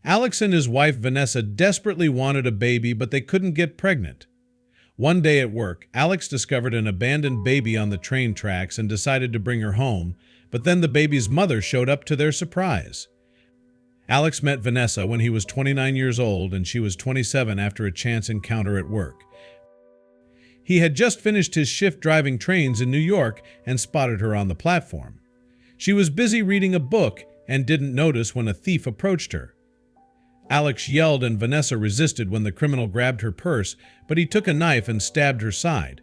Alex and his wife Vanessa desperately wanted a baby, but they couldn't get pregnant. One day at work, Alex discovered an abandoned baby on the train tracks and decided to bring her home, but then the baby's mother showed up to their surprise. Alex met Vanessa when he was 29 years old and she was 27 after a chance encounter at work. He had just finished his shift driving trains in New York and spotted her on the platform. She was busy reading a book and didn't notice when a thief approached her. Alex yelled and Vanessa resisted when the criminal grabbed her purse, but he took a knife and stabbed her side.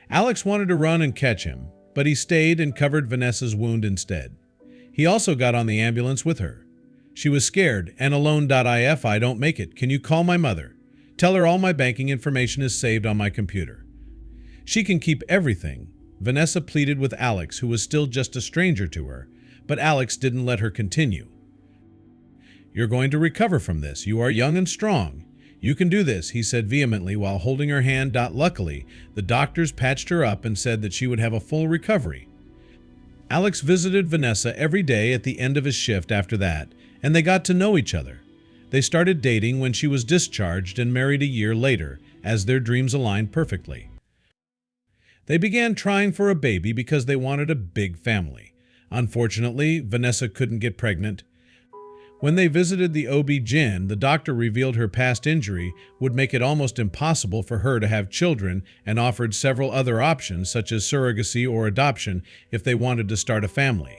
Alex wanted to run and catch him, but he stayed and covered Vanessa's wound instead. He also got on the ambulance with her. She was scared and alone.if I don't make it. Can you call my mother? Tell her all my banking information is saved on my computer. She can keep everything, Vanessa pleaded with Alex, who was still just a stranger to her, but Alex didn't let her continue. You're going to recover from this. You are young and strong. You can do this, he said vehemently while holding her hand. Luckily, the doctors patched her up and said that she would have a full recovery. Alex visited Vanessa every day at the end of his shift after that, and they got to know each other. They started dating when she was discharged and married a year later, as their dreams aligned perfectly. They began trying for a baby because they wanted a big family. Unfortunately, Vanessa couldn't get pregnant. When they visited the OB-GYN, the doctor revealed her past injury would make it almost impossible for her to have children and offered several other options such as surrogacy or adoption if they wanted to start a family.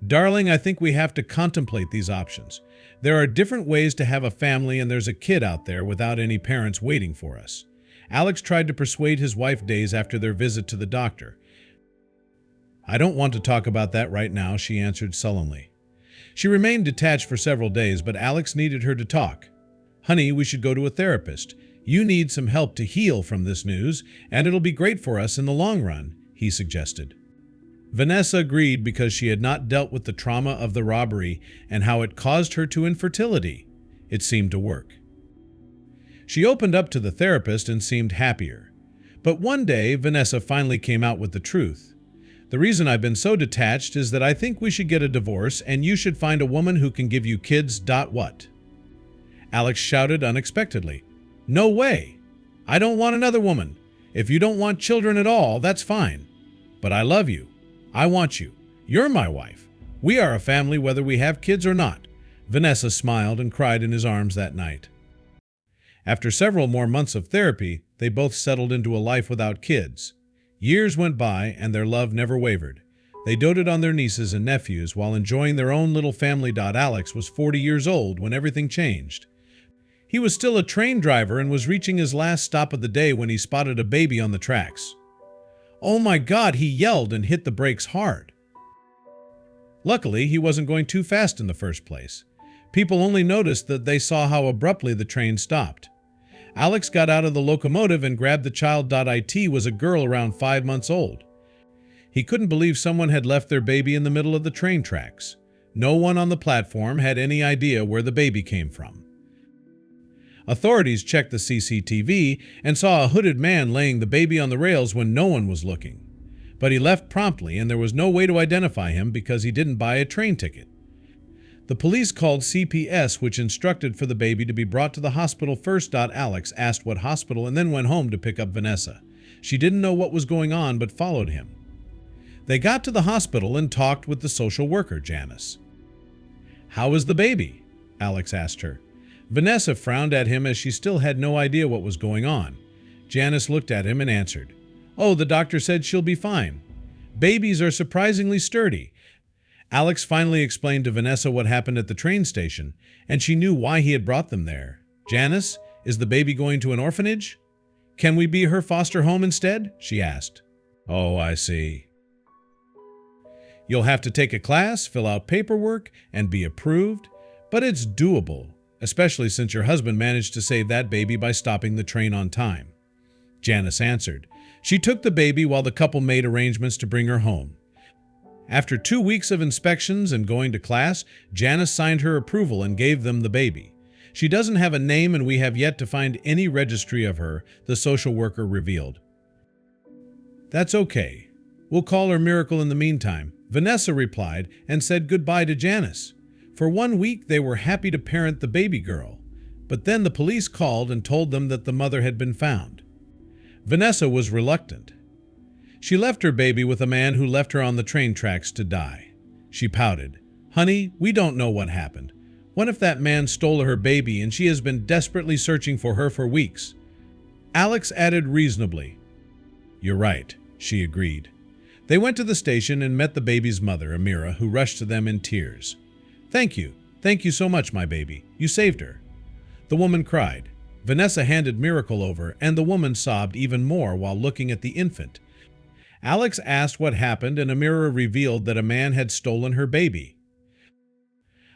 Darling, I think we have to contemplate these options. There are different ways to have a family and there's a kid out there without any parents waiting for us. Alex tried to persuade his wife days after their visit to the doctor. I don't want to talk about that right now, she answered sullenly. She remained detached for several days, but Alex needed her to talk. Honey, we should go to a therapist. You need some help to heal from this news, and it'll be great for us in the long run, he suggested. Vanessa agreed because she had not dealt with the trauma of the robbery and how it caused her to infertility. It seemed to work. She opened up to the therapist and seemed happier. But one day, Vanessa finally came out with the truth. The reason I've been so detached is that I think we should get a divorce and you should find a woman who can give you kids. What? Alex shouted unexpectedly. No way! I don't want another woman. If you don't want children at all, that's fine. But I love you. I want you. You're my wife. We are a family whether we have kids or not. Vanessa smiled and cried in his arms that night. After several more months of therapy, they both settled into a life without kids. Years went by and their love never wavered. They doted on their nieces and nephews while enjoying their own little family. Alex was 40 years old when everything changed. He was still a train driver and was reaching his last stop of the day when he spotted a baby on the tracks. Oh my God, he yelled and hit the brakes hard. Luckily, he wasn't going too fast in the first place. People only noticed that they saw how abruptly the train stopped. Alex got out of the locomotive and grabbed the child. It was a girl around 5 months old. He couldn't believe someone had left their baby in the middle of the train tracks. No one on the platform had any idea where the baby came from. Authorities checked the CCTV and saw a hooded man laying the baby on the rails when no one was looking. But he left promptly and there was no way to identify him because he didn't buy a train ticket. The police called CPS, which instructed for the baby to be brought to the hospital first. Alex asked what hospital and then went home to pick up Vanessa. She didn't know what was going on but followed him. They got to the hospital and talked with the social worker, Janice. How is the baby? Alex asked her. Vanessa frowned at him as she still had no idea what was going on. Janice looked at him and answered, Oh, the doctor said she'll be fine. Babies are surprisingly sturdy. Alex finally explained to Vanessa what happened at the train station, and she knew why he had brought them there. Janice, is the baby going to an orphanage? Can we be her foster home instead? She asked. Oh, I see. You'll have to take a class, fill out paperwork, and be approved, but it's doable, especially since your husband managed to save that baby by stopping the train on time. Janice answered. She took the baby while the couple made arrangements to bring her home. After 2 weeks of inspections and going to class, Janice signed her approval and gave them the baby. She doesn't have a name and we have yet to find any registry of her, the social worker revealed. That's okay. We'll call her Miracle in the meantime, Vanessa replied and said goodbye to Janice. For 1 week, they were happy to parent the baby girl, but then the police called and told them that the mother had been found. Vanessa was reluctant. She left her baby with a man who left her on the train tracks to die. She pouted, "Honey, we don't know what happened. What if that man stole her baby and she has been desperately searching for her for weeks?" Alex added reasonably, "You're right," she agreed. They went to the station and met the baby's mother, Amira, who rushed to them in tears. Thank you so much, my baby. You saved her." The woman cried. Vanessa handed Miracle over, and the woman sobbed even more while looking at the infant. Alex asked what happened, and Amira revealed that a man had stolen her baby.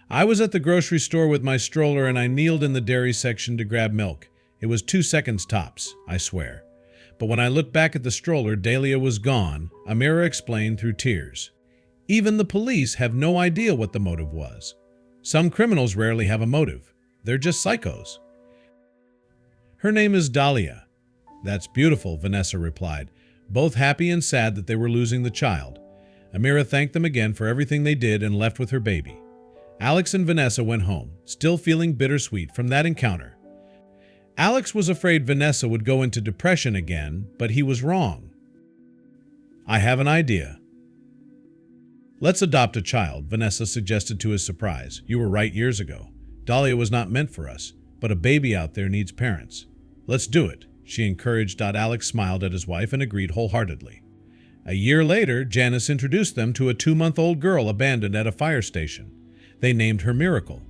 "I was at the grocery store with my stroller and I kneeled in the dairy section to grab milk. It was 2 seconds tops, I swear. But when I looked back at the stroller, Dahlia was gone," Amira explained through tears. Even the police have no idea what the motive was. Some criminals rarely have a motive. They're just psychos. "Her name is Dahlia." "That's beautiful," Vanessa replied, both happy and sad that they were losing the child. Amira thanked them again for everything they did and left with her baby. Alex and Vanessa went home, still feeling bittersweet from that encounter. Alex was afraid Vanessa would go into depression again, but he was wrong. "I have an idea." "Let's adopt a child," Vanessa suggested to his surprise. "You were right years ago. Dahlia was not meant for us, but a baby out there needs parents. Let's do it," she encouraged. Alex smiled at his wife and agreed wholeheartedly. A year later, Janice introduced them to a 2-month-old girl abandoned at a fire station. They named her Miracle.